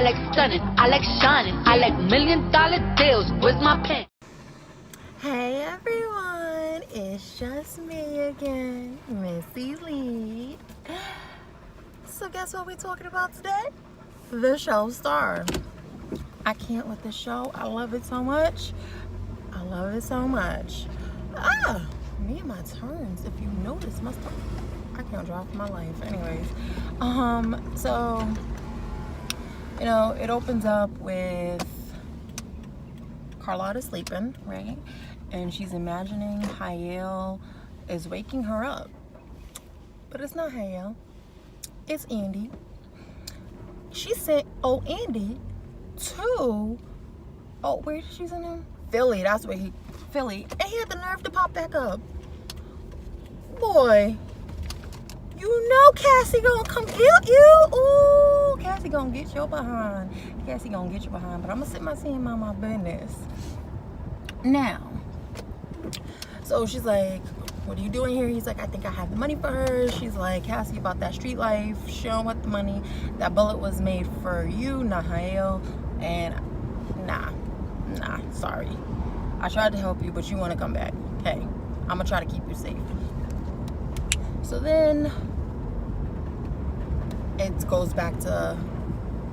like stunning, I like shining, I like $1,000,000 deals. Where's my pen? Hey everyone, it's just me again, Missy Lee. So guess what we're talking about today? The show Star. I can't with this show. I love it so much. I love it so much. Me and my turns. If you notice, my stuff, I can't drive for my life. Anyways, so you know, it opens up with Carlotta sleeping, right? And she's imagining Hayel is waking her up. But it's not Hayel. It's Andy. She sent Andy to, where did she send him? Philly. That's where Philly. And he had the nerve to pop back up. Boy, you know Cassie gonna come get you. Ooh, Cassie gonna get your behind. Cassie gonna get you behind. But I'm gonna sit my scene, mind my business. Now, so she's like, what are you doing here? He's like, I think I have the money for her. She's like, Cassie, about that street life. She don't want the money. That bullet was made for you, not Hayel. And nah, sorry. I tried to help you, but you want to come back. Hey, I'm gonna try to keep you safe. So then it goes back to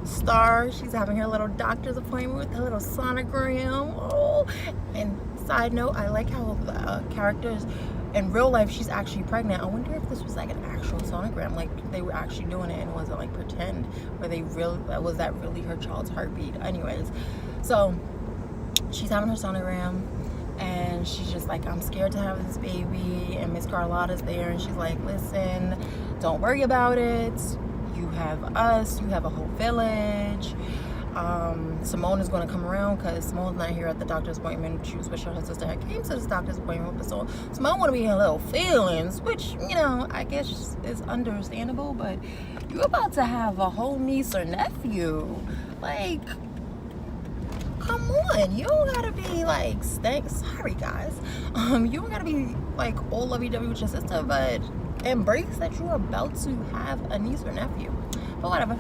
Star. She's having her little doctor's appointment with her little sonogram. Oh, and side note, I like how the characters in real life, she's actually pregnant. I wonder if this was like an actual sonogram, like they were actually doing it and it wasn't like pretend, or was that really her child's heartbeat? Anyways, so she's having her sonogram and she's just like, I'm scared to have this baby. And Miss Carlotta's there and she's like, listen, don't worry about it. You have us, you have a whole village. Simone is going to come around because Simone's not here at the doctor's appointment. She was wishing her sister had came to this doctor's appointment, but so Simone want to be in her little feelings, which, you know, I guess is understandable. But you're about to have a whole niece or nephew, like, come on, you don't gotta be like, sorry guys, you don't gotta be like all lovey-dovey with your sister, but embrace that you're about to have a niece or nephew. But whatever.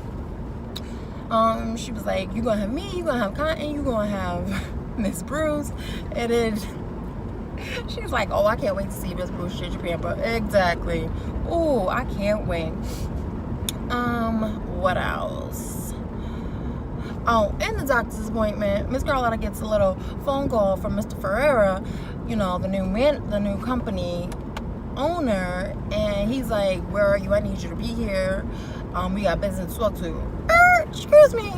She was like, you gonna have me, you gonna have Cotton, you gonna have Miss Bruce. And then she's like, oh, I can't wait to see Miss Bruce Ginger Pamper. Exactly. Oh, I can't wait. What else? Oh, in the doctor's appointment, Miss Carlotta gets a little phone call from Mr. Ferreira, you know, the new company owner, and he's like, where are you? I need you to be here. We got business to talk to. Excuse me.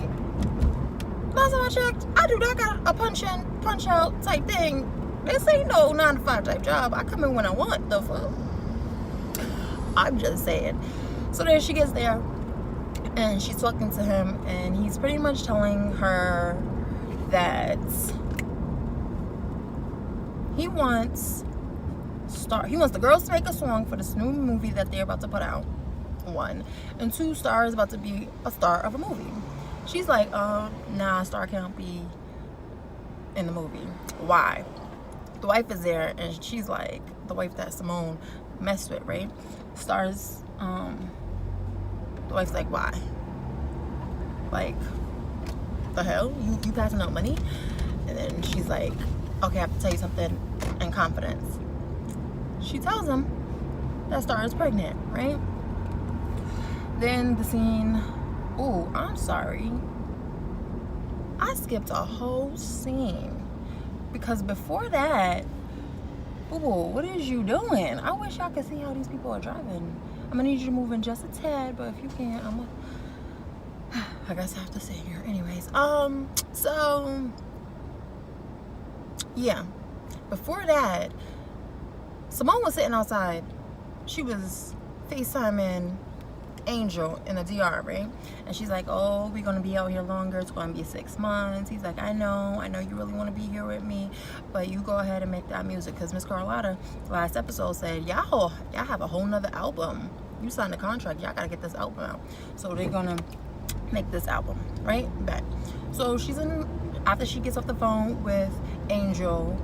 Last time I checked, I do not got a punch in, punch out type thing. This ain't no 9 to 5 type job. I come in when I want, the fuck. I'm just saying. So then she gets there and she's talking to him, and he's pretty much telling her that he wants the girls to make a song for this new movie that they're about to put out, 1, and 2, Star is about to be a star of a movie. She's like, nah, Star can't be in the movie. Why? The wife is there, and she's like, the wife that Simone messed with, right? Star's, the wife's like, why? Like, the hell? You passing out money? And then she's like, okay, I have to tell you something in confidence. She tells him that Star is pregnant, right? Then the scene, ooh, I'm sorry. I skipped a whole scene. Because before that, ooh, what is you doing? I wish y'all could see how these people are driving. I'm gonna need you to move in just a tad, but if you can't, I guess I have to stay here. Anyways, so, yeah. Before that, Simone was sitting outside. She was FaceTiming Angel in the DR, right? And she's like, oh, we're gonna be out here longer. It's gonna be 6 months. He's like, I know you really want to be here with me, but you go ahead and make that music. Because Miss Carlotta last episode said, y'all have a whole nother album. You signed a contract, y'all gotta get this album out. So they're gonna make this album, right? Bet. So after she gets off the phone with Angel,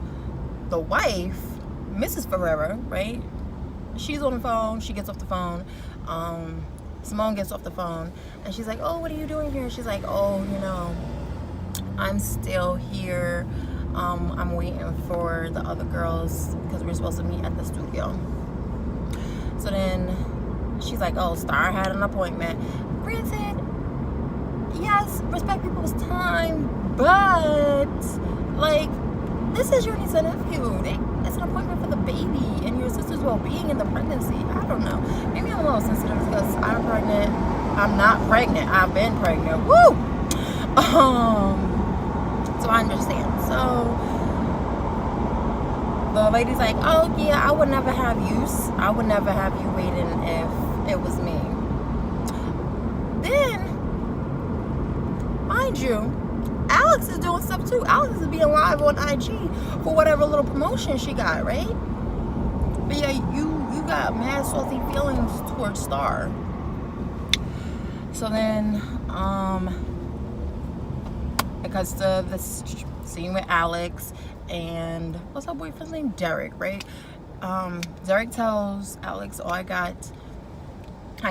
the wife, Mrs. Ferreira, right? She's on the phone, she gets off the phone. Simone gets off the phone and she's like, oh, what are you doing here? She's like, oh, you know, I'm still here. I'm waiting for the other girls because we're supposed to meet at the studio. So then she's like, oh, Star had an appointment. Granted, yes, respect people's time, but like, this is your niece and nephew. It's an appointment for the baby and your sister's well-being in the pregnancy. I don't know. Maybe I'm a little sensitive because I'm pregnant. I'm not pregnant. I've been pregnant. Woo! So I understand. So the lady's like, oh yeah, I would never have you waiting if it was me. Then, mind you, Alex is doing stuff too. Alex is being live on IG for whatever little promotion she got, right? But yeah, you got mad salty feelings towards Star. So then, because the scene with Alex and what's her boyfriend's name? Derek, right? Derek tells Alex, oh, I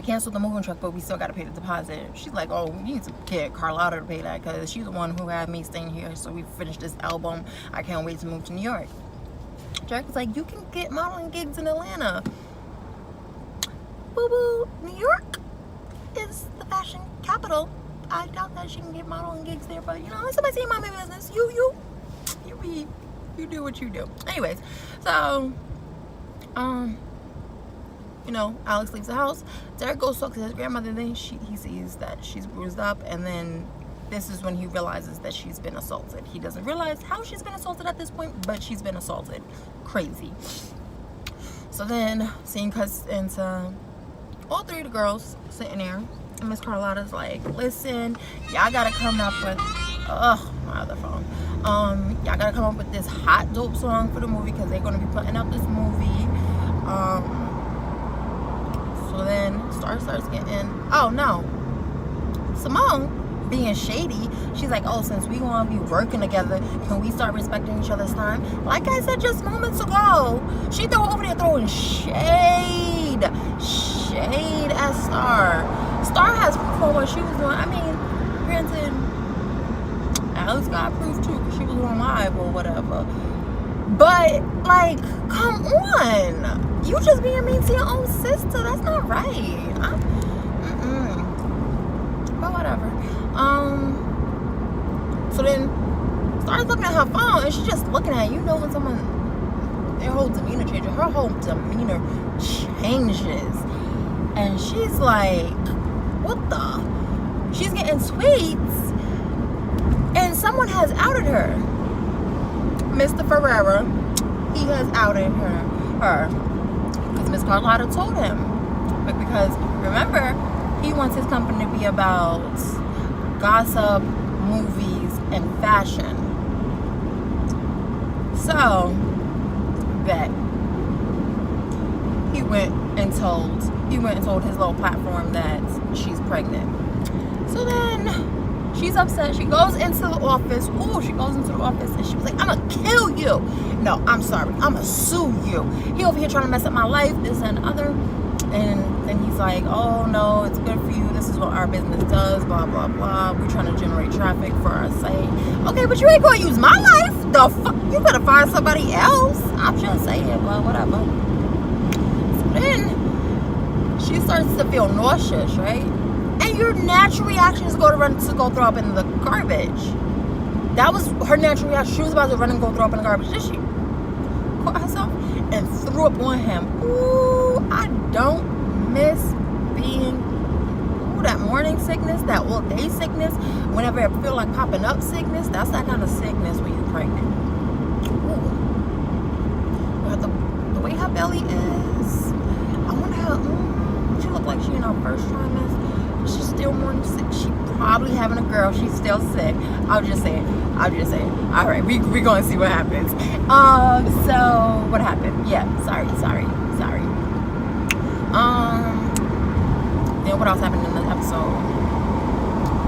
canceled the moving truck, but we still got to pay the deposit. She's like, oh, you need to get Carlotta to pay that because she's the one who had me staying here, so we finished this album. I can't wait to move to New York. Derek was like, you can get modeling gigs in Atlanta. Boo-boo, New York is the fashion capital. I doubt that she can get modeling gigs there, but you know, it's somebody saying my business. You do what you do. Anyways, so you know, Alex leaves the house. Derek goes to talk to his grandmother. Then he sees that she's bruised up, and then this is when he realizes that she's been assaulted. He doesn't realize how she's been assaulted at this point, but she's been assaulted. Crazy. So then, scene cuts into all three of the girls sitting there, and Miss Carlotta's like, listen, y'all gotta come up with, my other phone. Y'all gotta come up with this hot dope song for the movie because they're gonna be putting out this movie. So then Star starts getting, oh no, Simone being shady. She's like, oh, since we want to be working together, can we start respecting each other's time? Like I said just moments ago, she over there throwing shade at Star. Star has proof on what she was doing. I mean, granted, Alex got proof too because she was on live or whatever. But like, come on. You just being mean to your own sister. That's not right. But whatever. So then starts looking at her phone and she's just looking at it. You know when someone, their whole demeanor changes. Her whole demeanor changes. And she's like, what the? She's getting tweets and someone has outed her. Mr. Ferreira, he has outed her. Because Miss Carlotta told him. But because, remember, he wants his company to be about gossip, movies, and fashion. So, bet. He went and told his little platform that she's pregnant. So then, she's upset. She goes into the office. She goes into the office and she was like, I'm gonna kill you. No, I'm sorry. I'm gonna sue you. He over here trying to mess up my life, this and other. And then he's like, oh no, it's good for you. This is what our business does, blah, blah, blah. We're trying to generate traffic for our site. Okay, but you ain't gonna use my life. The fuck? You better find somebody else. I'm just saying, but whatever. So then, she starts to feel nauseous, right? And your natural reaction is to go throw up in the garbage. That was her natural reaction. She was about to run and go throw up in the garbage. Did she? Caught herself and threw up on him. Ooh, I don't miss being, that morning sickness, that all day sickness. Whenever I feel like popping up sickness, that's that kind of sickness when you're pregnant. Ooh. But the way her belly is, I wonder how, she look like she in her first trimester. She's still morning sick. She probably having a girl. She's still sick. I'll just say it. All right, we gonna see what happens. So what happened? Yeah, sorry. Then what else happened in the episode?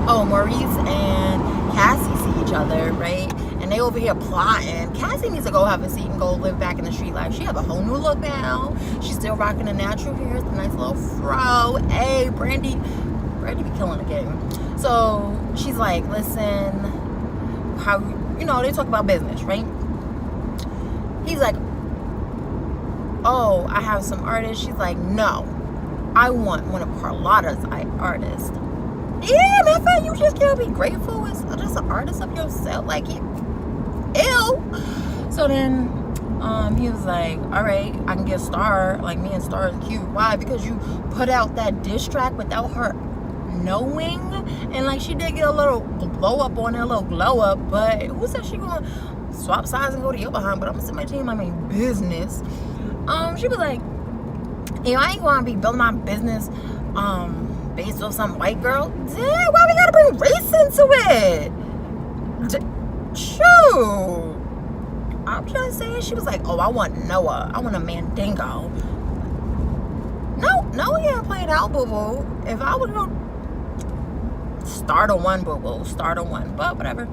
Oh, Maurice and Cassie see each other, right? And and they over here plotting. Cassie needs to go have a seat and go live back in the street life. She have a whole new look now. She's still rocking the natural hair, the nice little fro. Hey, Brandy be killing the game. So she's like, listen, how, you know, they talk about business, right? He's like, oh, I have some artists. She's like, no, I want one of Carlotta's artists. Yeah, matter of fact, you just can't be grateful as just an artist of yourself. Like, ew. So then he was like, all right, I can get Star. Like, me and Star is cute. Why? Because you put out that diss track without her knowing. And like, she did get a little blow up on her, a little glow up. But who said she gonna swap sides and go to your behind? But I'm gonna send my team, I mean business. She was like, you know, I ain't gonna be building my business based off some white girl. Damn, why we gotta bring race into it? Shoot. I'm just saying. She was like, oh, I want Noah. I want a Mandingo. No, he ain't playing out, boo-boo. If I would go start on one, boo-boo. Start on one. But whatever.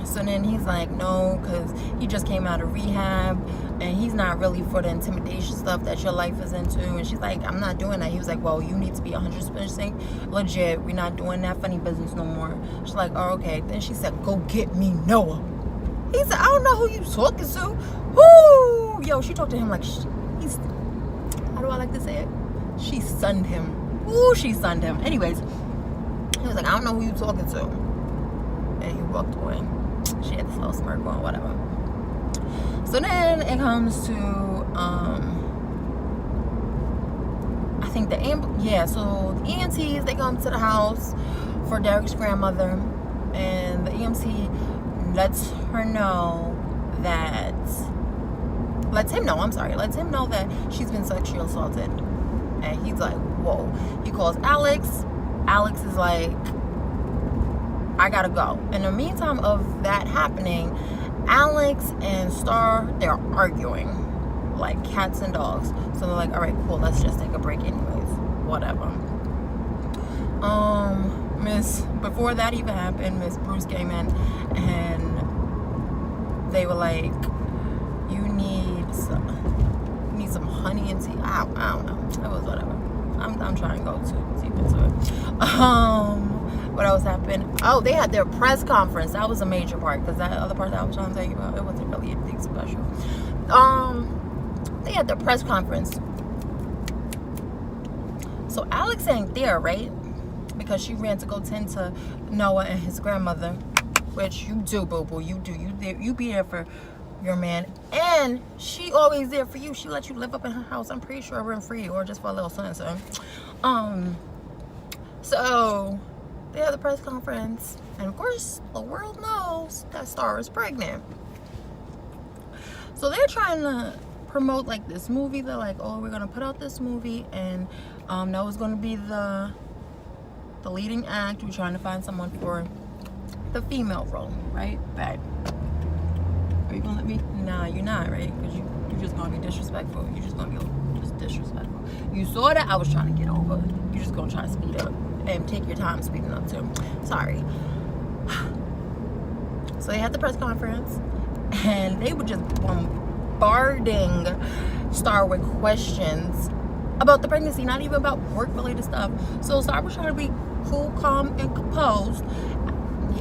So then he's like, no, because he just came out of rehab and he's not really for the intimidation stuff that your life is into. And she's like, I'm not doing that. He was like, well, you need to be 100% legit. We're not doing that funny business no more. She's like, oh, okay. Then she said, go get me Noah. He said, I don't know who you talking to. Woo! Yo, she talked to him like he's, how do I like to say it? She sunned him. Ooh, she sunned him. Anyways, he was like, I don't know who you talking to. And he walked away. She had this little smirk on, whatever. So then it comes to I think so the EMTs, they come to the house for Derek's grandmother, and the EMT lets him know that she's been sexually assaulted. And he's like, whoa. He calls Alex. Alex is like, I gotta go. In the meantime of that happening, Alex and Star, they're arguing like cats and dogs. So they're like, all right, cool, let's just take a break anyways. Whatever. Before that even happened, Miss Bruce came in and they were like, you need some honey and tea. I don't know. It was whatever. I'm trying to go too deep into it. What else happened? Oh, they had their press conference. That was a major part, because that other part that I was trying to tell you about, it wasn't really anything special. They had their press conference. So Alex ain't there, right? Because she ran to go tend to Noah and his grandmother, which you do, boo-boo. You do. You be there for your man, and she always there for you. She let you live up in her house. I'm pretty sure rent free, or just for a little son. So they had the press conference, and of course the world knows that Star is pregnant. So they're trying to promote like this movie. They're like, oh, we're gonna put out this movie, and Noah's gonna be the leading act. We're trying to find someone for the female role, right? Babe, are you gonna let me? Nah, you're not, right? Because you're just gonna be disrespectful. You're just gonna be just disrespectful. You saw that I was trying to get over. You're just gonna try to speed up and take your time speeding up too. Sorry. So they had the press conference, and they were just bombarding Star with questions about the pregnancy, not even about work-related stuff. So Star was trying to be cool, calm, and composed.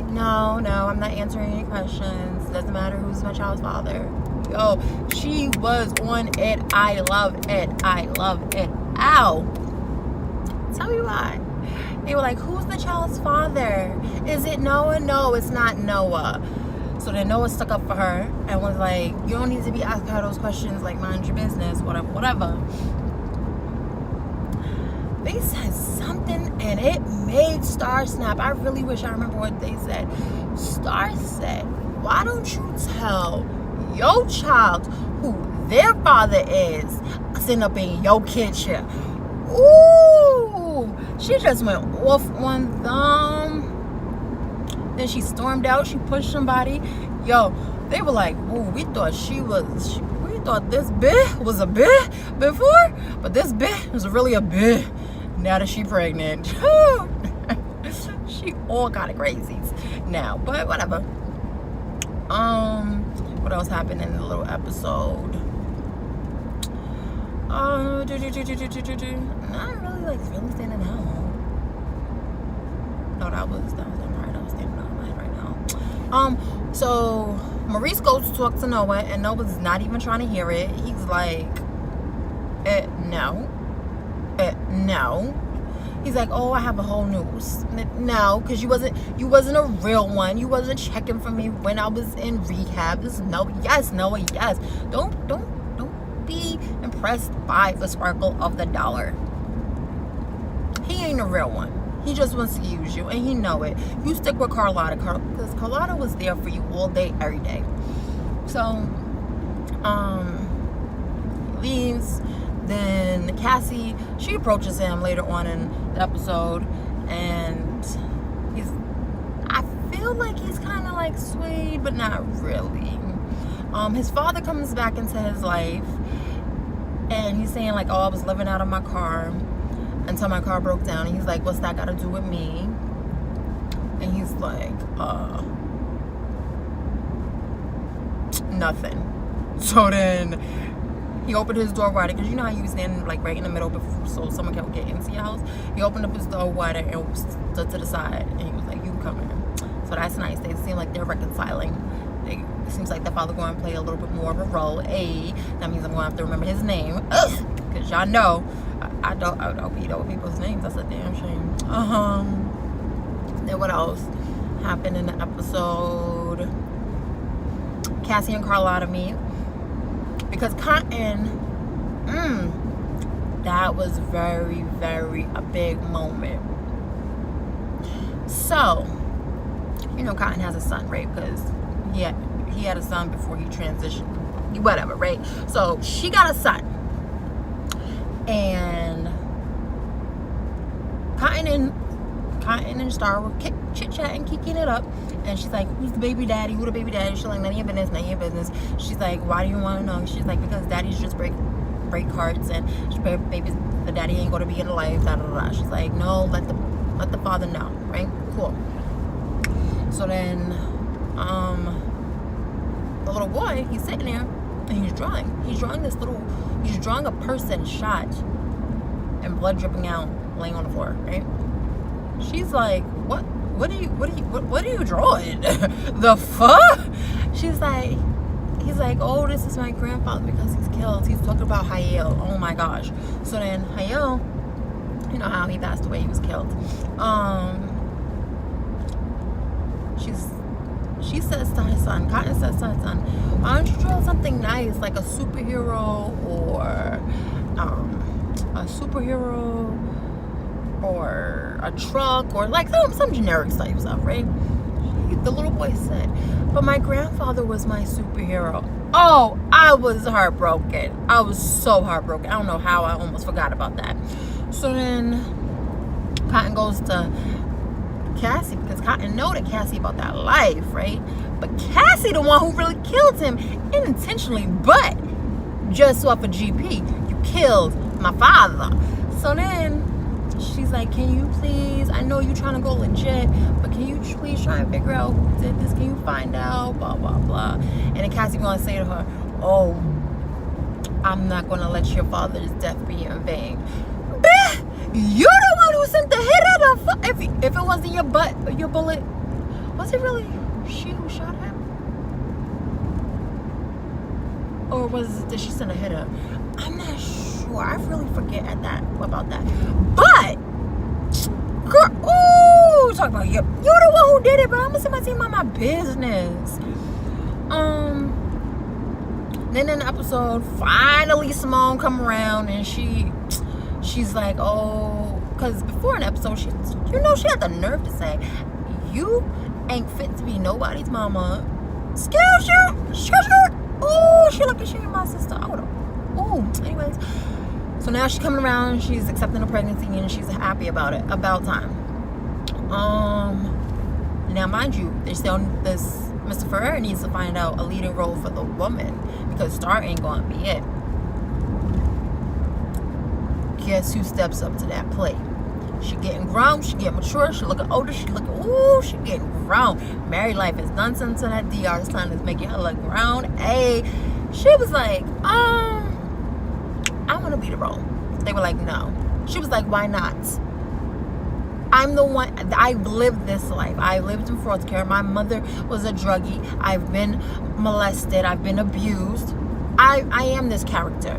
No, I'm not answering any questions. Doesn't matter who's my child's father. Yo, she was on it. I love it. Ow. Tell me why. They were like, who's the child's father? Is it Noah? No, it's not Noah. So then Noah stuck up for her and was like, you don't need to be asking her those questions, like, mind your business, whatever. They said something and it made Star snap. I really wish I remember what they said. Star said, why don't you tell your child who their father is sitting up in your kitchen? Ooh, she just went off one thumb. Then she stormed out. She pushed somebody. Yo, they were like, ooh, we thought this bitch was a bitch before, but this bitch is really a bitch now that she pregnant. She all kind of crazies now, but whatever. What else happened in the little episode? Not really like really standing out. No, that was right. I was standing out in my head right now. So Maurice goes to talk to Noah, and Noah's not even trying to hear it. He's like, no. He's like, oh, I have a whole news. No, because you wasn't a real one. You wasn't checking for me when I was in rehab. This is Noah, yes. Don't be impressed by the sparkle of the dollar. He ain't a real one. He just wants to use you, and he know it. You stick with Carlotta, because Carlotta was there for you all day, every day. So, he leaves. Then Cassie, she approaches him later on in the episode, and I feel like he's kind of like swayed, but not really. His father comes back into his life, and he's saying like, oh, I was living out of my car until my car broke down. And he's like, what's that got to do with me? And he's like, nothing. So then he opened his door wider, because you know how you stand like right in the middle before, so someone can get into your house. He opened up his door wider and stood to the side, and he was like, you come here. So that's nice. They seem like they're reconciling. It seems like the father going to play a little bit more of a role. That means I'm going to have to remember his name, because y'all know I don't know people's names. That's a damn shame. Then what else happened in the episode? Cassie and Carlotta meet, because Cotton, that was very, very a big moment. So, you know, Cotton has a son, right? Because he had a son before he transitioned, whatever, right? So she got a son, and Cotton and Star were chit-chatting, kicking it up, and she's like, who's the baby daddy? Who the baby daddy? She's like, none of your business. She's like, why do you want to know? She's like, because daddies just break hearts, and the daddy ain't gonna be in the life, da da da. She's like, no, let the father know, right? Cool. So then the little boy, he's sitting there and he's drawing a person shot and blood dripping out, laying on the floor, right? She's like, what are you drawing? The fuck? He's like, oh, this is my grandfather because he's killed. He's talking about Hayel. Oh my gosh. So then Hayel, you know how he passed away, he was killed. She says to her son, Cotton says to her son, why don't you draw something nice, like a superhero or a truck, or like some generic type stuff, right? The little boy said, but my grandfather was my superhero. Oh, I was heartbroken. I was so heartbroken. I don't know how I almost forgot about that. So then Cotton goes to Cassie, because Cotton know that Cassie about that life, right? But Cassie the one who really killed him, unintentionally, but just off a GP. You killed my father. So then she's like, can you please, I know you're trying to go legit, but can you please try and figure out who did this? Can you find out? Blah, blah, blah. And then Cassie gonna say to her, oh, I'm not gonna let your father's death be in vain. Bitch, you're the one who sent the hit at the if it wasn't your bullet, was it really she who shot him? Or did she send a hitter? I'm not sure. I really forget about that. But girl, ooh, talk about you're the one who did it, but I'm gonna send my team on my business. Then in the episode, finally Simone come around, and she's like, oh, because before an episode, she had the nerve to say, you ain't fit to be nobody's mama. Excuse you. Oh, she looked at she and my sister. Oh, anyways. So now she's coming around, and she's accepting a pregnancy, and she's happy about it. About time. Now mind you, this Mr. Ferrer needs to find out a leading role for the woman, because Star ain't gonna be it. Guess who steps up to that plate? She getting grown, she getting mature, she looking older, she getting grown. Married life is nonsense, and that DR son is making her look grown. Hey, she was like, I want to be the role. They were like, no. She was like, why not? I'm the one, I've lived this life. I lived in foster care. My mother was a druggie. I've been molested. I've been abused. I am this character.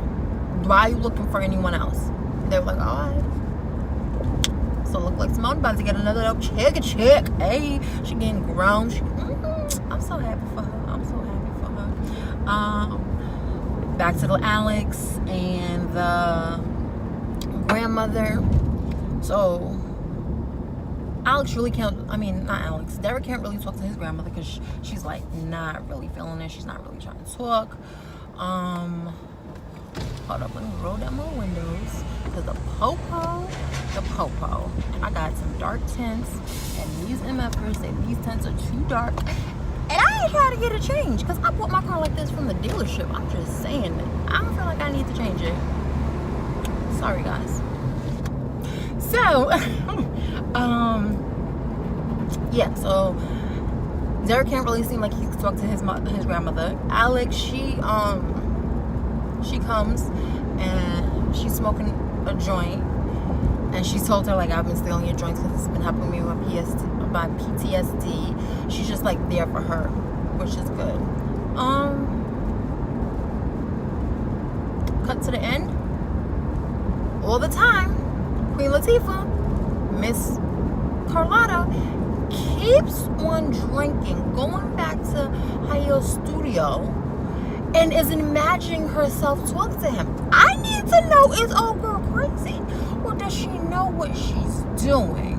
Why are you looking for anyone else? They were like, all right. So look like Simone about to get another little chick. Hey, she getting grown. I'm so happy for her. I'm so happy for her. Back to the Alex and the grandmother. So Alex really can't, not Alex, Derek can't really talk to his grandmother because she's like not really feeling it. She's not really trying to talk. Hold up, let me roll down my windows. Because the popo, and I got some dark tints, and these MFers say these tints are too dark. And I ain't trying to get a change because I bought my car like this from the dealership. I'm just saying that I don't feel like I need to change it. Sorry, guys. So, yeah, so Derek can't really seem like he can talk to his grandmother. Alex, she comes and she's smoking a joint, and she told her like, I've been stealing your joints because it's been helping me with my PTSD. She's just like there for her, which is good. Cut to the end. All the time, Queen Latifah, Miss Carlotta, keeps on drinking, going back to Hayel's studio, and is imagining herself talk to him. I need to know, is old girl crazy? Or does she know what she's doing?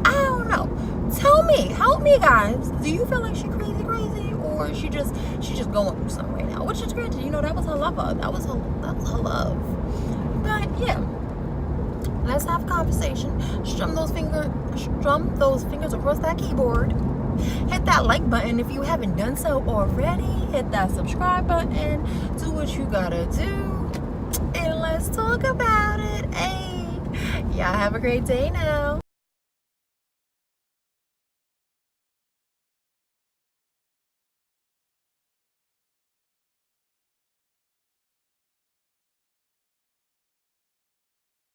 I don't know. Tell me, help me guys. Do you feel like she's crazy? Or is she just going through something right now? Which is granted, that was her lover. That was her love. But yeah. Let's have a conversation. Strum those fingers across that keyboard. Hit that like button if you haven't done so already. Hit that subscribe button. Do what you gotta do. And let's talk about it. Hey, y'all have a great day now.